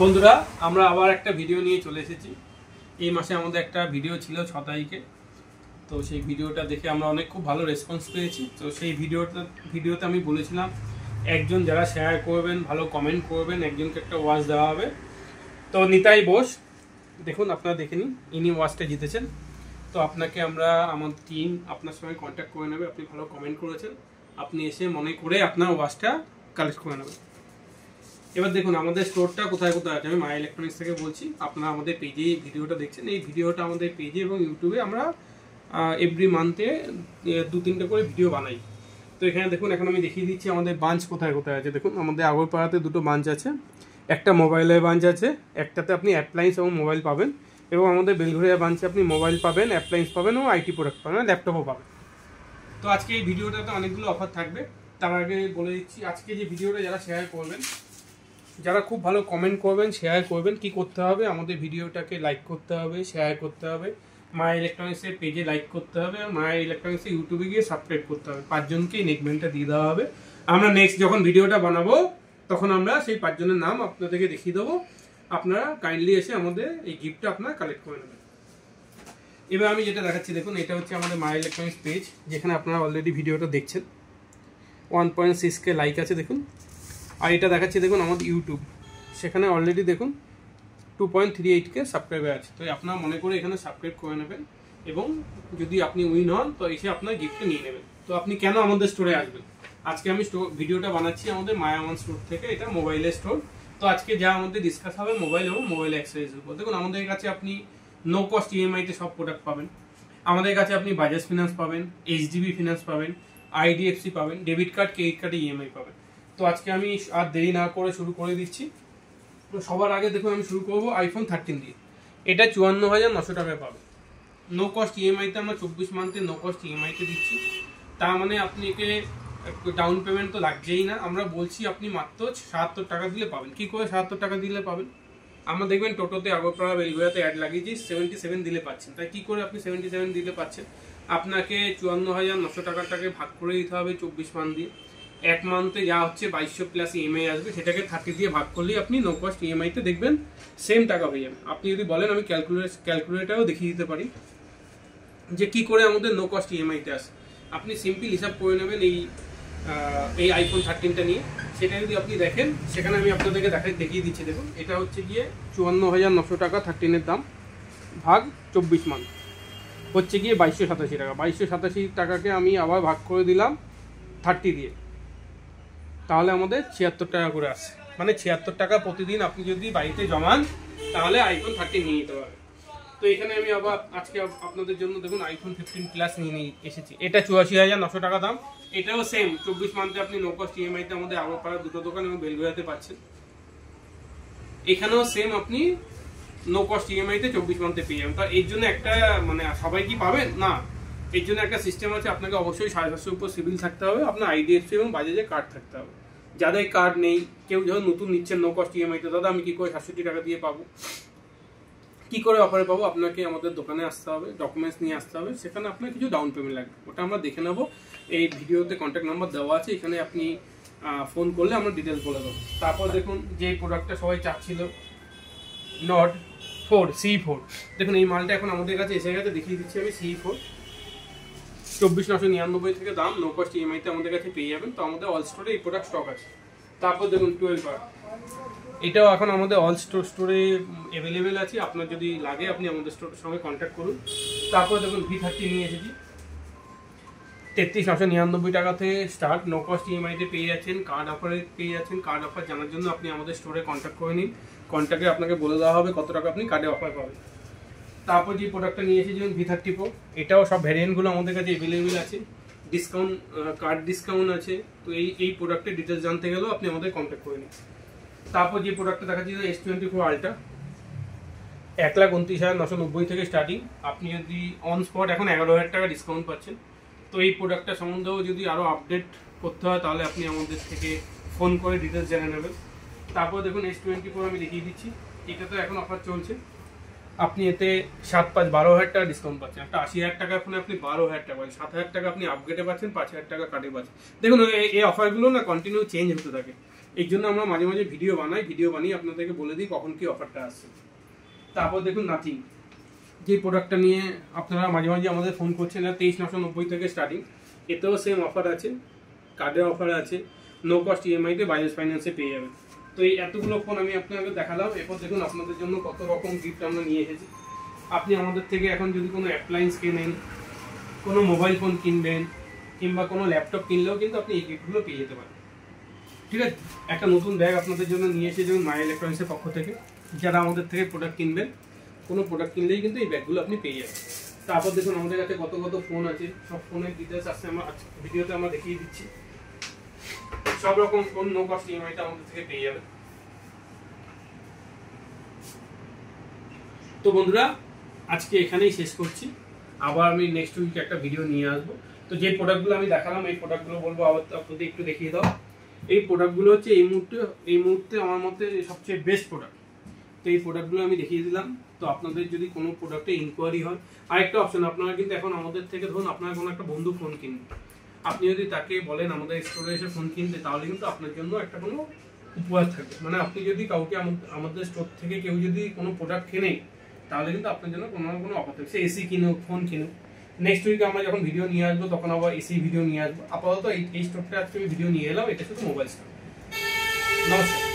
বন্ধুরা আমরা আবার একটা ভিডিও নিয়ে চলে এসেছি। এই মাসে আমাদের একটা ভিডিও ছিল 6 তারিখে। তো সেই ভিডিওটা দেখে আমরা অনেক খুব ভালো রেসপন্স পেয়েছি। তো সেই ভিডিওতে আমি বলেছিলাম একজন যারা শেয়ার করবেন, ভালো কমেন্ট করবেন, একজনকে একটা ওয়াচ দেওয়া হবে। তো নিতাই বোস, দেখুন আপনারা দেখে নিন, ইনি ওয়াচটা জিতেছেন। তো আপনাকে আমরা, আমার টিম আপনার সঙ্গে কন্ট্যাক্ট করে নেবে। আপনি ভালো কমেন্ট করেছেন, আপনি এসে মনে করে আপনার ওয়াচটা কালেক্ট করে নেবেন। এবার দেখুন আমাদের স্টোরটা কোথায় কোথায় আছে। আমি মাই ইলেকট্রনিক্স থেকে বলছি। আপনারা আমাদের পেজে ভিডিওটা দেখছেন। এই ভিডিওটা আমাদের পেজে এবং ইউটিউবে আমরা এভরি মান্থে 2-3টে করে ভিডিও বানাই। তো এখানে দেখুন, এখন আমি দেখিয়ে দিচ্ছি আমাদের ব্রাঞ্চ কোথায় কোথায় আছে। দেখুন আমাদের আগরপাড়াতে 2টো ব্রাঞ্চ আছে, একটা মোবাইলের ব্রাঞ্চ আছে, একটাতে আপনি অ্যাপ্লায়েন্স এবং মোবাইল পাবেন, এবং আমাদের বেলঘরিয়া ব্রাঞ্চে আপনি মোবাইল পাবেন, অ্যাপ্লায়েন্স পাবেন এবং আইটি প্রোডাক্ট পাবেন, ল্যাপটপও পাবেন। তো আজকে এই ভিডিওটাতে অনেকগুলো অফার থাকবে। তার আগে বলে দিচ্ছি, আজকে যে ভিডিওটা যারা শেয়ার করবেন, যারা খুব ভালো কমেন্ট করবেন, শেয়ার করবেন, কি করতে হবে? আমাদের ভিডিওটাকে লাইক করতে হবে, শেয়ার করতে হবে, মাই ইলেকট্রনিক্সের পেজে লাইক করতে হবে, মাই ইলেকট্রনিক্সের ইউটিউবে গিয়ে সাবস্ক্রাইব করতে হবে। 5 জনকেই নেকবেনটা দিয়ে দেওয়া হবে। আমরা নেক্সট যখন ভিডিওটা বানাবো তখন আমরা সেই 5 জনের নাম আপনাদেরকে দেখিয়ে দেবো। আপনারা কাইন্ডলি এসে আমাদের এই গিফটটা আপনারা কালেক্ট করে নেবেন। এবার আমি যেটা দেখাচ্ছি, দেখুন এটা হচ্ছে আমাদের মাই ইলেকট্রনিক্স পেজ, যেখানে আপনারা অলরেডি ভিডিওটা দেখছেন। 1.6K লাইক আছে দেখুন। আর এটা দেখাচ্ছি দেখুন আমাদের ইউটিউব, সেখানে অলরেডি দেখুন 2.38K সাবস্ক্রাইবার আছে। তো আপনারা মনে করে এখানে সাবস্ক্রাইব করে নেবেন, এবং যদি আপনি উইন হন তো এসে আপনার গিফটটা নিয়ে নেবেন। তো আপনি কেন আমাদের স্টোরে আসবেন? আজকে আমি ভিডিওটা বানাচ্ছি আমাদের মায়াওয়ান স্টোর থেকে। এটা মোবাইলের স্টোর। তো আজকে যা আমাদের ডিসকাস হবে মোবাইল এবং মোবাইল অ্যাক্সেসরিজের উপর। দেখুন আমাদের কাছে আপনি নো কস্ট ইএমআইতে সব প্রোডাক্ট পাবেন। আমাদের কাছে আপনি বাজাজ ফিনান্স পাবেন, এইচডিবি ফিনান্স পাবেন, আইডিএফসি পাবেন, ডেবিট কার্ড, ক্রেডিট কার্ডে ইএমআই পাবেন। তো আজকে আমি আর দেরি না করে শুরু করে দিচ্ছি। তো সবার আগে দেখুন আমি শুরু করবো আইফোন 13 দিয়ে। এটা 54,900 টাকায় পাবে। নো কস্ট ইএমআইতে আমরা 24 মান্থে নো কস্ট ইএমআইতে দিচ্ছি। তার মানে আপনাকে ডাউন পেমেন্ট তো লাগছেই না। আমরা বলছি আপনি মাত্র 77 টাকা দিলে পাবেন। কি করে 77 টাকা দিলে পাবেন? আমরা দেখবেন টোটোতে, আগরপাড়া, বেলঘরিয়াতে অ্যাড লাগিয়েছি 77 দিলে পাচ্ছেন। তাই কি করে আপনি 77 দিলে পাচ্ছেন? আপনাকে 54,900 টাকাটাকে ভাগ করে দিতে হবে 24 মান্থ দিয়ে। এক মান্থে যা হচ্ছে 2200 প্লাস ইএমআই আসবে, সেটাকে 30 দিয়ে ভাগ করলেই আপনি নো কস্ট ইএমআইতে দেখবেন সেম টাকা হয়ে যাবে। আপনি যদি বলেন আমি ক্যালকুলেটারও দেখিয়ে দিতে পারি যে কি করে আমাদের নো কস্ট ইএমআইতে আসে। আপনি সিম্পল হিসাব করে নেবেন এই আইফোন 13টা নিয়ে। সেটা যদি আপনি দেখেন, সেখানে আমি আপনাদেরকে দেখিয়ে দিচ্ছি। দেখুন এটা হচ্ছে গিয়ে 54,900 টাকা 13-এর দাম, ভাগ 24 মান্থ হচ্ছে গিয়ে 2287 টাকা। 2287 টাকাকে আমি আবার ভাগ করে দিলাম 30 দিয়ে, তাহলে আমাদের 76 টাকা করে আসে। মানে 76 টাকা প্রতিদিন আপনি যদি বাড়িতে জমান, তাহলে আইফোন 13 নিয়ে নিতে পারবেন। তো এখানে আমি আবার আজকে আপনাদের জন্য দেখুন আইফোন 15 প্লাস নিয়ে এসেছি। এটা 84,900 টাকা দাম। এটাও সেম 24 মান্থে আপনি নো কস্ট ইএমআইতে আমাদের আগরপাড়ার 2টো দোকান এবং বেলঘরিয়াতে পাচ্ছেন। এখানেও সেম আপনি নো কস্ট ইএমআইতে 24 মান্থে পেয়ে যাবেন। তো এর জন্য একটা মানে সবাই কি পাবেন না, এর জন্য একটা সিস্টেম আছে। আপনাকে অবশ্যই 750 উপর সিভিল থাকতে হবে, আপনার আইডিএফসি এবং বাজাজে কার্ড থাকতে হবে। যাদের কার্ড নেই, কেউ যখন নতুন নিচ্ছেন নো কস্ট ইএমআইতে, দাদা আমি কি করে 67 টাকা দিয়ে পাবো, কি করে অফারে পাবো? আপনাকে আমাদের দোকানে আসতে হবে, ডকুমেন্টস নিয়ে আসতে হবে, সেখানে আপনার কিছু ডাউন পেমেন্ট লাগবে, ওটা আমরা দেখে নেবো। এই ভিডিওতে কন্ট্যাক্ট নাম্বার দেওয়া আছে, এখানে আপনি ফোন করলে আমরা ডিটেলস বলে দেবো। তারপর দেখুন যে প্রোডাক্টটা সবাই চাচ্ছিল, নট 4 C4। দেখুন এই মালটা এখন আমাদের কাছে এসে গেছে, দেখিয়ে দিচ্ছি আমি। C4 24,999 থেকে দাম, নো কস্ট ইএমআইতে আমাদের কাছে পেয়ে যাবেন। তো আমাদের অল স্টোরে এই প্রোডাক্ট স্টক আছে। তারপর দেখুন 12 এটাও এখন আমাদের অল স্টোরে অ্যাভেলেবেল আছে। আপনার যদি লাগে আপনি আমাদের স্টোরের সঙ্গে কন্ট্যাক্ট করুন। তারপর দেখুন V30 নিয়ে এসেছি, 33,999 টাকা থেকে স্টার্ট, নো কস্ট ইএমআইতে পেয়ে যাচ্ছেন, কার্ড অফারে পেয়ে যাচ্ছেন। কার্ড অফার জানার জন্য আপনি আমাদের স্টোরে কন্ট্যাক্ট করে নিন। কন্ট্যাক্টে আপনাকে বলে দেওয়া হবে কত টাকা আপনি কার্ডে অফার পাবেন। তারপর যে প্রোডাক্টটা নিয়ে এসেছিলেন V30 Pro, এটাও সব ভ্যারিয়েন্টগুলো আমাদের কাছে অ্যাভেলেবেল আছে। ডিসকাউন্ট, কার্ড ডিসকাউন্ট আছে। তো এই প্রোডাক্টের ডিটেলস জানতে গেলেও আপনি আমাদের কন্ট্যাক্ট করে নিন। তারপর যে প্রোডাক্টটা দেখাচ্ছি S24 Ultra, 1,29,990 থেকে স্টার্টিং। আপনি যদি অন স্পট এখন 11,000 টাকা ডিসকাউন্ট পাচ্ছেন। তো এই প্রোডাক্টটা সম্বন্ধেও যদি আরও আপডেট করতে হয়, তাহলে আপনি আমাদের থেকে ফোন করে ডিটেলস জেনে নেবেন। তারপর দেখুন S24 আমি দেখিয়ে দিচ্ছি, এটা তো এখন অফার চলছে। আপনি এতে 7-5 12,000 টাকা ডিসকাউন্ট পাচ্ছেন। একটা 80,000 টাকা ফোনে আপনি 12,000 টাকা পাচ্ছেন, 7,000 টাকা আপনি আপগ্রেডে পাচ্ছেন, 5,000 টাকা কার্ডে পাচ্ছেন। দেখুন এই অফারগুলো না কন্টিনিউ চেঞ্জ হতে থাকে। এই জন্য আমরা মাঝে মাঝে ভিডিও বানিয়ে আপনাদেরকে বলে দিই কখন কি অফারটা আসছে। তারপর দেখুন নাথিং, যে প্রোডাক্টটা নিয়ে আপনারা মাঝে মাঝে আমাদের ফোন করছেন, 23,990 থেকে স্টার্টিং। এতেও সেম অফার আছে, কার্ডের অফার আছে, নো কস্ট ইএমআইতে বাজাজ ফাইন্যান্সে পেয়ে যাবেন। তো এই এতগুলো ফোন আমি আপনাকে দেখালাম। এরপর দেখুন আপনাদের জন্য কত রকম গিফট আমরা নিয়ে এসেছি। আপনি আমাদের থেকে এখন যদি কোনো অ্যাপ্লায়েন্স কেনেন, কোনো মোবাইল ফোন কিনবেন কিংবা কোনো ল্যাপটপ কিনলেও কিন্তু আপনি এই গিফটগুলো পেয়ে যেতে পারেন। ঠিক আছে, একটা নতুন ব্যাগ আপনাদের জন্য নিয়ে এসে যেমন মাই ইলেকট্রনিক্সের পক্ষ থেকে, যারা আমাদের থেকে প্রোডাক্ট কিনবেন, কোনো প্রোডাক্ট কিনলেই কিন্তু এই ব্যাগগুলো আপনি পেয়ে যাবেন। তারপর দেখুন আমাদের কাছে কত কত ফোন আছে, সব ফোনের ডিটেলস আসছে আমরা ভিডিওতে আমরা দেখিয়ে দিচ্ছি। সব রকম ফোন নো কস্ট ইএমআইতে আমাদের থেকে পেয়ে যাবেন। তো বন্ধুরা, আজকে এখানেই শেষ করছি। আবার আমি নেক্সট উইক একটা ভিডিও নিয়ে আসবো। তো যে প্রোডাক্টগুলো আমি দেখালাম, এই প্রোডাক্টগুলো বলবো আবার আপনাদের একটু দেখিয়ে দাও। এই প্রোডাক্টগুলো হচ্ছে এই মুহূর্তে আমার মতে সবচেয়ে বেস্ট প্রোডাক্ট। তো এই প্রোডাক্টগুলো আমি দেখিয়ে দিলাম। তো আপনাদের যদি কোনো প্রোডাক্টে ইনকোয়ারি হয়, আরেকটা অপশন, আপনারা কিন্তু এখন আমাদের থেকে ধরুন আপনার কোনো একটা বন্ধু ফোন কিনবে, আপনি যদি তাকে বলেন আমাদের স্টোরে এসে ফোন কিনতে, তাহলে কিন্তু আপনার জন্য একটা কোনো উপহার থাকবে। মানে আপনি যদি কাউকে আমাদের স্টোর থেকে কেউ যদি কোনো প্রোডাক্ট কেনে, তাহলে কিন্তু আপনার জন্য কোনো না কোনো অফার থাকবে। সে এসি কিনুক, ফোন কিনুক। নেক্সট উইকে আমরা যখন ভিডিও নিয়ে আসবো তখন আবার এসি ভিডিও নিয়ে আসবো। আপাতত এই স্টোরটা আজকে আমি ভিডিও নিয়ে এলাম, এটা শুধু মোবাইল স্টোর। নমস্কার।